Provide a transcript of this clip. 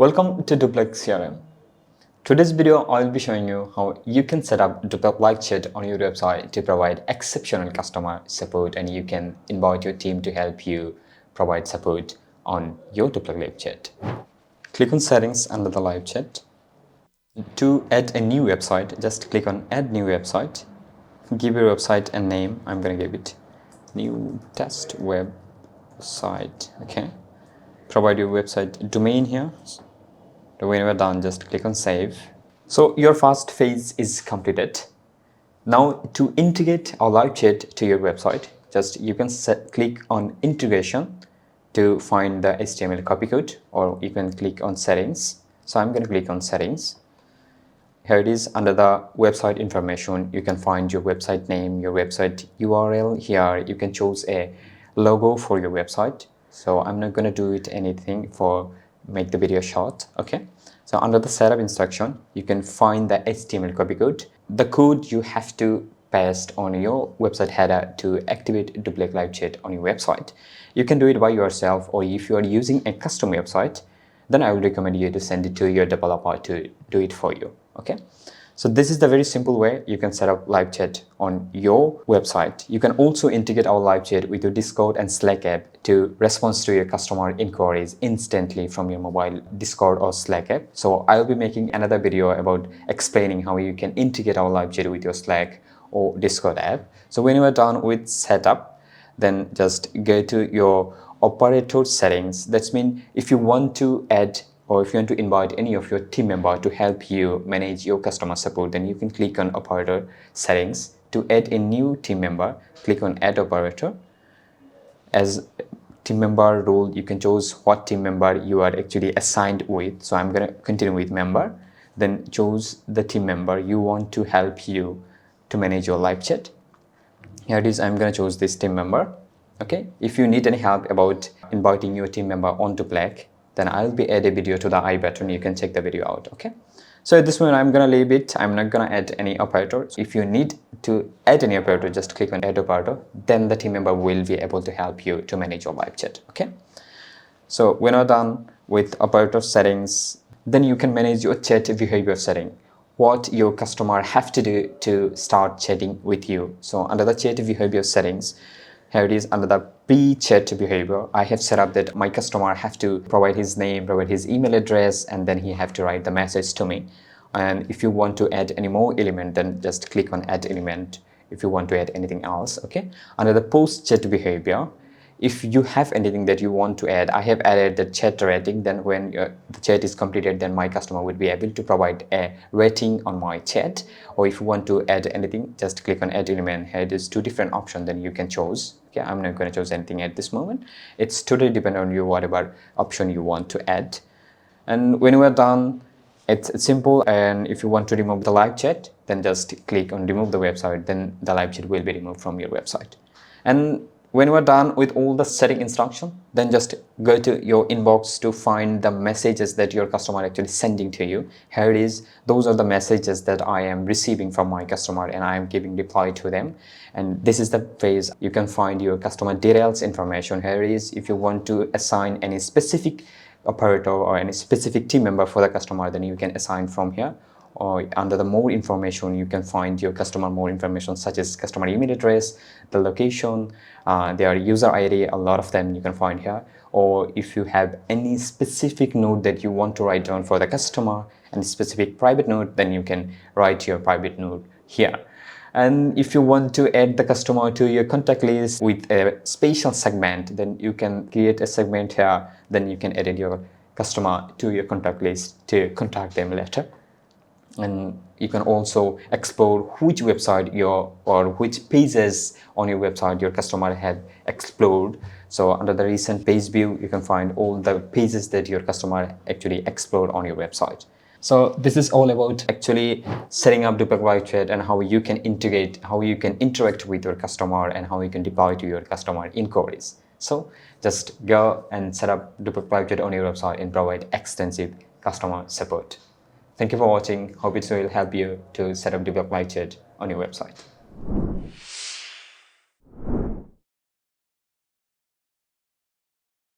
Welcome to Doplac CRM. Today's video, I'll be showing you how you can set up Doplac live chat on your website to provide exceptional customer support, and you can invite your team to help you provide support on your Doplac live chat. Click on settings under the live chat. To add a new website, just click on add new website. Give your website a name. I'm going to give it new test website. Okay. Provide your website domain here. When you are done, just click on save. So your first phase is completed. Now to integrate our live chat to your website, just you can click on integration to find the HTML copy code, or you can click on settings. So I'm going to click on settings. Here it is under the website information. You can find your website name, your website URL. Here you can choose a logo for your website. So I'm not going to do it anything for make the video short. Okay, so under the setup instruction, you can find the HTML copy code, the code you have to paste on your website header to activate Doplac live chat on your website. You can do it by yourself, or if you are using a custom website, then I would recommend you to send it to your developer to do it for you. Okay, so this is the very simple way you can set up live chat on your website. You can also integrate our live chat with your Discord and Slack app to respond to your customer inquiries instantly from your mobile Discord or Slack app. So I'll be making another video about explaining how you can integrate our live chat with your Slack or Discord app. So when you are done with setup, then just go to your operator settings. That means if you want to add or if you want to invite any of your team member to help you manage your customer support, then you can click on operator settings. To add a new team member, click on add operator. As team member role, you can choose what team member you are actually assigned with. So I'm going to continue with member. Then choose the team member you want to help you to manage your live chat. Here it is. I'm going to choose this team member. Okay. If you need any help about inviting your team member onto Doplac, then I'll be add a video to the I button. You can check the video out. Okay. So at this moment, I'm going to leave it. I'm not going to add any operator. If you need to add any operator, just click on add operator. Then the team member will be able to help you to manage your live chat. Okay. So when you're done with operator settings, then you can manage your chat behavior setting. What your customer have to do to start chatting with you. So under the chat behavior settings, here it is under the pre-chat behavior. I have set up that my customer have to provide his name, provide his email address, and then he have to write the message to me. And if you want to add any more element, then just click on add element if you want to add anything else. Okay. Under the post-chat behavior, if you have anything that you want to add, I have added the chat rating. Then when the chat is completed, then my customer would be able to provide a rating on my chat. Or if you want to add anything, just click on add element. Here there's two different options, then you can choose. Okay, I'm not going to choose anything at this moment. It's totally dependent on you, whatever option you want to add. And when you are done, it's simple. And if you want to remove the live chat, then just click on remove the website. Then the live chat will be removed from your website. And when you are done with all the setting instruction, then just go to your inbox to find the messages that your customer actually sending to you. Here it is. Those are the messages that I am receiving from my customer, and I am giving reply to them. And this is the phase you can find your customer details information. Here it is. If you want to assign any specific operator or any specific team member for the customer, then you can assign from here. Or under the more information, you can find your customer more information, such as customer email address, the location, their user ID, a lot of them you can find here. Or if you have any specific note that you want to write down for the customer, and specific private note, then you can write your private note here. And if you want to add the customer to your contact list with a special segment, then you can create a segment here. Then you can edit your customer to your contact list to contact them later. And you can also explore which website or which pages on your website your customer had explored. So under the recent page view, you can find all the pages that your customer actually explored on your website. So this is all about actually setting up Doplac live chat and how you can integrate, how you can interact with your customer, and how you can deploy to your customer inquiries. So just go and set up Doplac live chat on your website and provide extensive customer support. Thank you for watching. Hope it will help you to set up Doplac live chat on your website.